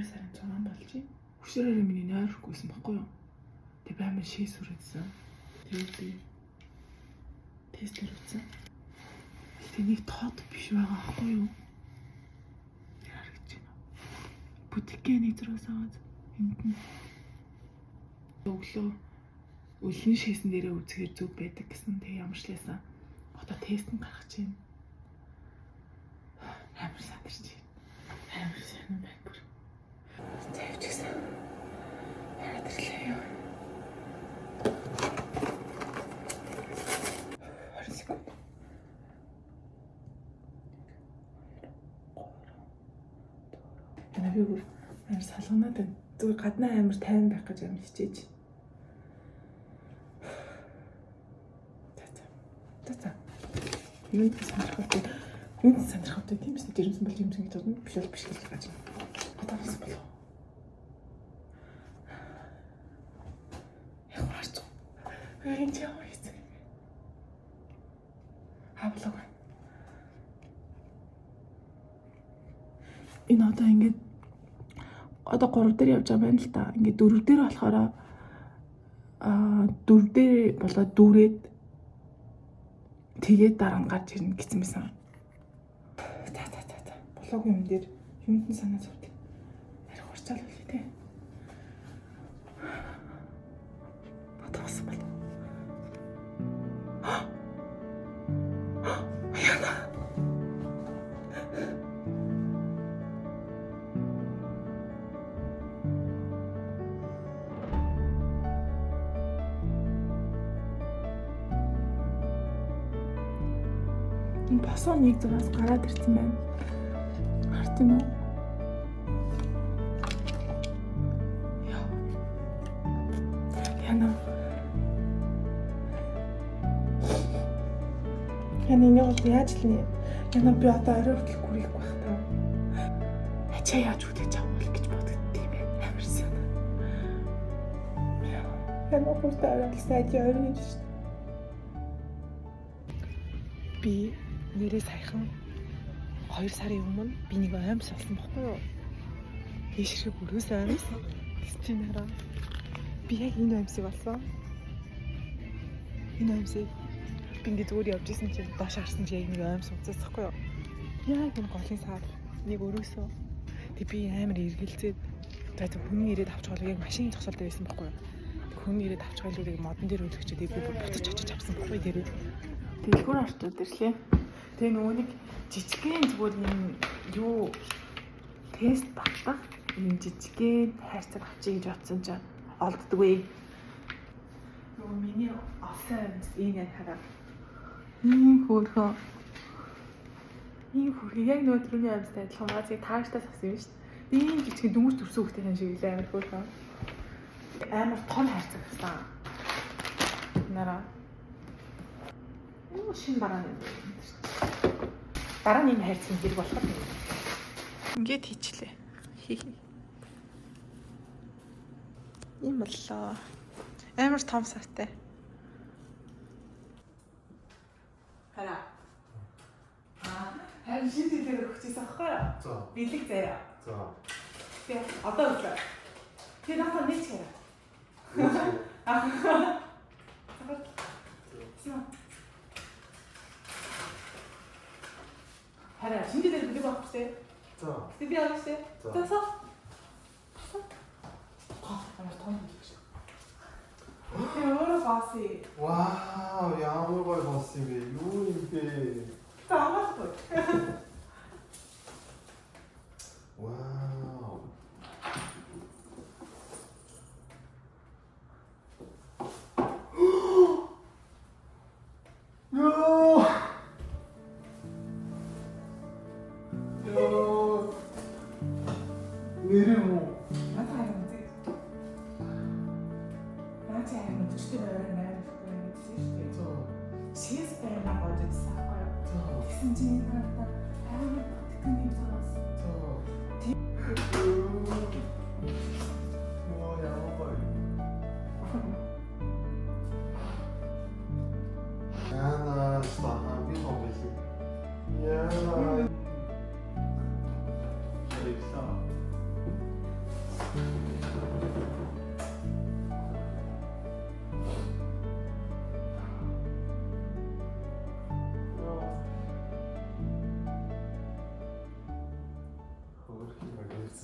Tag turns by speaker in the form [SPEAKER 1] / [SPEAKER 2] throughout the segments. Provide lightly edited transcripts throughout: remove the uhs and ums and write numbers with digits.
[SPEAKER 1] сарын 6 болж байна. Хөшөөрөө миний нойрохгүйсэн баггүй юу? Тэг баймаа шээ сүрээдсэн. Тэгээд би тест хийсэн. Тэнийг тод биш байгаа ахгүй юу? Ярагч байна. Бүтикийн зэрэгс аваад энд нь өглөө өлний шээсэн дээрээ үзэхээр зүг байдаг гэсэн. Тэг ямарчлаасан. Одоо тест нь гаргаж байна. Амар сандарч байна. Амар сайн байна бүр. Тэвч гэсэн. Яагаад ирлээ юу? 20 секунд. Би бүр амар салганаад байна. Зүгээр гаднаа амар тайван байх гэж амар хичээж. За. Юунд сандрахтай тийм үстэй жирэмсэн бол жирэмсэн гэж бодно. Биш бол биш гэж байгаа юм. Одоо бас болов. Яг харч. Энд яа вэ? Хавлаг. Энэ одоо ингэж одоо 3 дээр явж байгаа байна л та. Ингээд 4 дээр болохоор 4 дээр болоод дүүрээд тэгээд дараа нь гарч ирнэ гэсэн байсан. Болоогүй юм дээр юмд нь санаа зовд. Харин хурцаал үлээ те. Батгаас бол. Яна. Босоо нэг зураас гараад ирсэн байна. Харт юм уу? Яна. Яна нэг яаж л нэ? Яна би одоо орой хүртэл гүрийх байх таа. Ачаа яаж үдэж авах гэж боддог тийм ээ. Амар санаа. Яна хүртэл орой сайд явна гэж. Би нэрээ саяхан 2 сарын өмнө би нэг аймс болсон байхгүй юу? Ийшрэг өрөөс аймс. Тэгсэн хараа. Би яг энэ аймсыг болсон. Энэ аймсыг би ингэ зүгээр явж исэн чинь доош харсан чинь яг нэг аймс уцаас байхгүй юу? Яг энэ голын саад нэг өрөөсөө. Тэг би амар эргэлзээд тэгээд хүн ирээд авч байгаа яг машин зогсоолд байсан байхгүй юу? Хүн ирээд авч байгаа л яг модон дээр өлгчээд би буцаж очиж авсан байхгүй юу дээрээ. Дэлгүүр ортууд ирлээ. Тэгээ нөгөө нэг жижигхэн зүгээр юм юу тест багтах юм жижигхэн хайрцаг авчиг гэж бодсон чинь олддгүй. Нөгөө миний офен энэ хараа. Ийм хөөрхөн яг нөгөө түрүүний амьстай адилхан маазыг таагчтаас авсан юм шүү дээ. Ийм жижигхэн дөнгөж төрсөн хөлтэй юм шиг л амар хөөрхөн. Амар том хайрцаг авсан. Нараа шин барааны дарааны хайрцаг зэрэг болох юм. Ингээд хийчлээ. Ийм боллоо. Амар том сартай. Хараа. Харин шин дээр өгчээсэн аахгүй юу? За. Бэлэг заяа. За. Тэгээ одоо үзлээ. Тэр надад нэг чирээ. Хараа, шинэ дээр бэлэг авах хэрэгтэй. За. Тэг би авах хэрэгтэй. За. Амар том бэлэг шүү. Өөр баси.
[SPEAKER 2] Вау, ямар гоё болсон бэ? Юу юм бэ?
[SPEAKER 1] Таамаагүй.
[SPEAKER 2] Вау.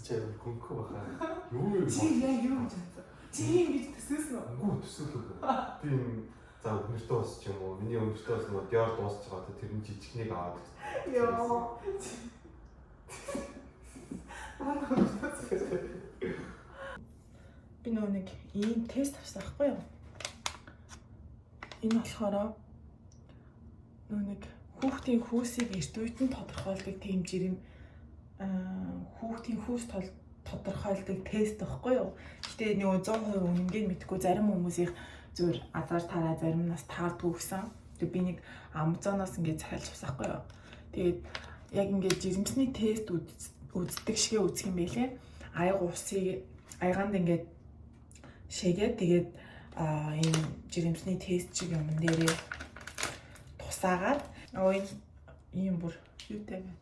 [SPEAKER 2] чамд гүнхэ баха. Юу юм?
[SPEAKER 1] Чи яа юу гэж бодсон? Чи ингэж төсөөсөн үү?
[SPEAKER 2] Үгүй төсөөлөв. Би за өнөртөө бас ч юм уу. Миний өнөртөө бас нөгөө диор дуусч байгаа. Тэр нь жижигнийг аваад.
[SPEAKER 1] Яа. Би нөгөө нэг ийм тест авсан байхгүй юу? Энэ болохоор нөгөө нэг хүүхдийн хүйсийг эрт үед нь тодорхойлдог тийм жирийн хүүхдийн хүйс тодорхойлдог тест байхгүй юу? Гэтэ нөгөө 100% үнэнгийг мэдгүй зарим хүмүүсийн зүгээр азар тараа зарим нас таардгүй гэсэн. Тэгээ би нэг Amazon-оос ингээд захиалж авсан байхгүй юу? Тэгээд яг ингээд жирэмсний тест үздэг шигээ үзэх юм байлээ. Аяга усыг аягаанд ингээд шигээд тэгээд энэ жирэмсний тест шиг юм дээрээ тусаагаад ийм бүр юутай байна.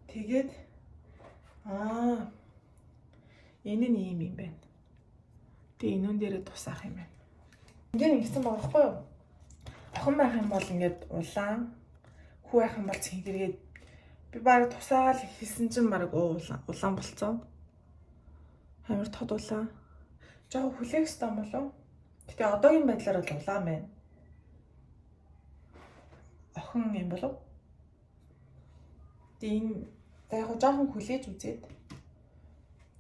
[SPEAKER 1] Тэгээд энэ нь ийм юм байна. Тэгээ энүүн дээрээ тусаах юм байна. Энд ингэсэн байгаа байхгүй юу? Охин байх юм бол ингээд улаан, хүү байх юм бол цэнхэргээд би баг тусаагаал хэлсэн чинь баг улаан болцсон. Амар тод улаан. Жоо хүлээх ёстой юм болов? Гэтэ одоогийн байдлаар бол улаан байна. Охин юм болов? Тийм яг жоохон хүлээж үзээд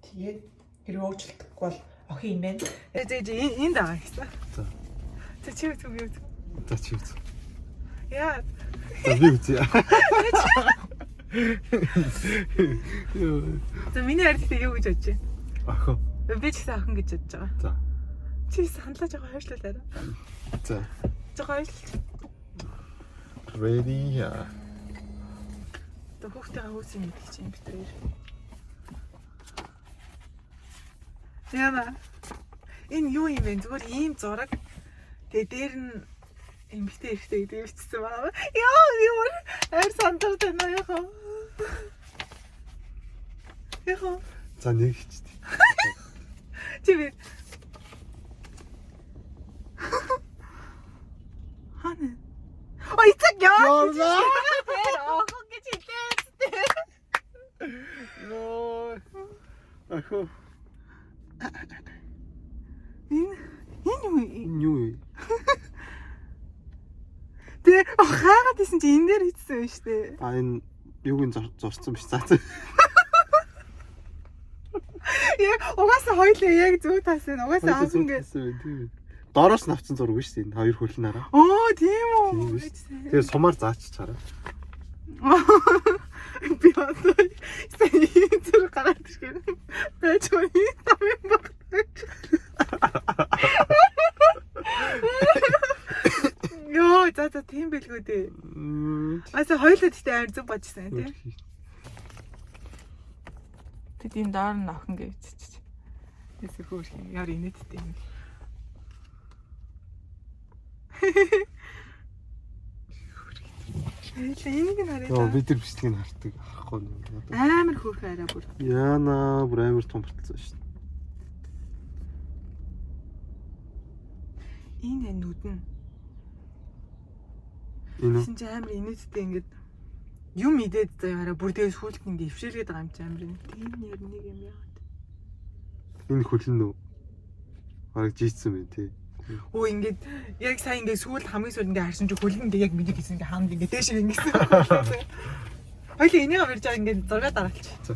[SPEAKER 1] тэгээд хэрэг өөрчлөлтөхгүй бол охин юм байна. Энд байгаа гэсэн. За чи үгүй.
[SPEAKER 2] За чи үз.
[SPEAKER 1] Яа.
[SPEAKER 2] За би үз.
[SPEAKER 1] За миний харилцаа юу гэж бодож байна?
[SPEAKER 2] Охин.
[SPEAKER 1] Би ч гэсэн охин гэж бодож байгаа.
[SPEAKER 2] За.
[SPEAKER 1] Чи саналаа жоо хойшлуулаарай.
[SPEAKER 2] За.
[SPEAKER 1] Жоо хойшлуулж.
[SPEAKER 2] Ready.
[SPEAKER 1] Тэ хүүхдийн хөөсийн мэдчих чинь битэр. Яна. Энэ юу юм бэ? Зүгээр ийм зураг. Тэгээ дээр нь эмхтэй ихтэй дэвчсэн баа. Яа, юу эр сандар тэнэ яхаа. Яхаа.
[SPEAKER 2] За нэг хичтэй.
[SPEAKER 1] Чи би. Хана. Ой, цаг яа. Охин гэж хэлээ.
[SPEAKER 2] Ноо. Ахо. Энэ юу?
[SPEAKER 1] Тэ хаагаад исэн чи энэ дээр хийсэн юм шүү дээ.
[SPEAKER 2] Энэ юуг нь зурцсан биш цаа.
[SPEAKER 1] Яг угаасаа хоёлаа яг зүг таасан. Угаасаа охин гэж.
[SPEAKER 2] Доороос нь авсан зураг биш энэ хоёр хөлнараа.
[SPEAKER 1] Оо тийм үү.
[SPEAKER 2] Тэгээ сумаар зааччихараа.
[SPEAKER 1] Би одоо сайн зүрх гараад ирсэн. Байж гоё там юм баг. Йоо, за тийм байлгүй дээ. Аса хоёлоо тэгтээ амар зүг бачсан тийм. Тэд энэ доор нь охин гэж чиж. Тэсэр хөөх яар инээдтэй юм. Энийг нь хараа.
[SPEAKER 2] Йоо, бид нар бичлэгийг хардаг ахгүй нэг.
[SPEAKER 1] Амар хөөх арай бүр.
[SPEAKER 2] Яна, бүр амар том болчихсон шүү дээ.
[SPEAKER 1] Энэ нүдэн.
[SPEAKER 2] Энэ
[SPEAKER 1] чинь амар инээдтэй ингээд юм идээд заяараа бүр тэгээ сүүлд нь дэвшэргээд байгаа юм чи амар юм. Тийм нэр нэг юм яагаад.
[SPEAKER 2] энэ хөлн үү? Бараг жийцсэн байх тий.
[SPEAKER 1] Оо ингээд яг сайн ингээд сүүл хамгийн сүүл ингээд харсан чи хөлн ингээд яг миний гэсэн ингээд хаанд ингээд дээш ингэсэн. Хоёул энийг авирж байгаа ингээд зураг дараалч.
[SPEAKER 2] За.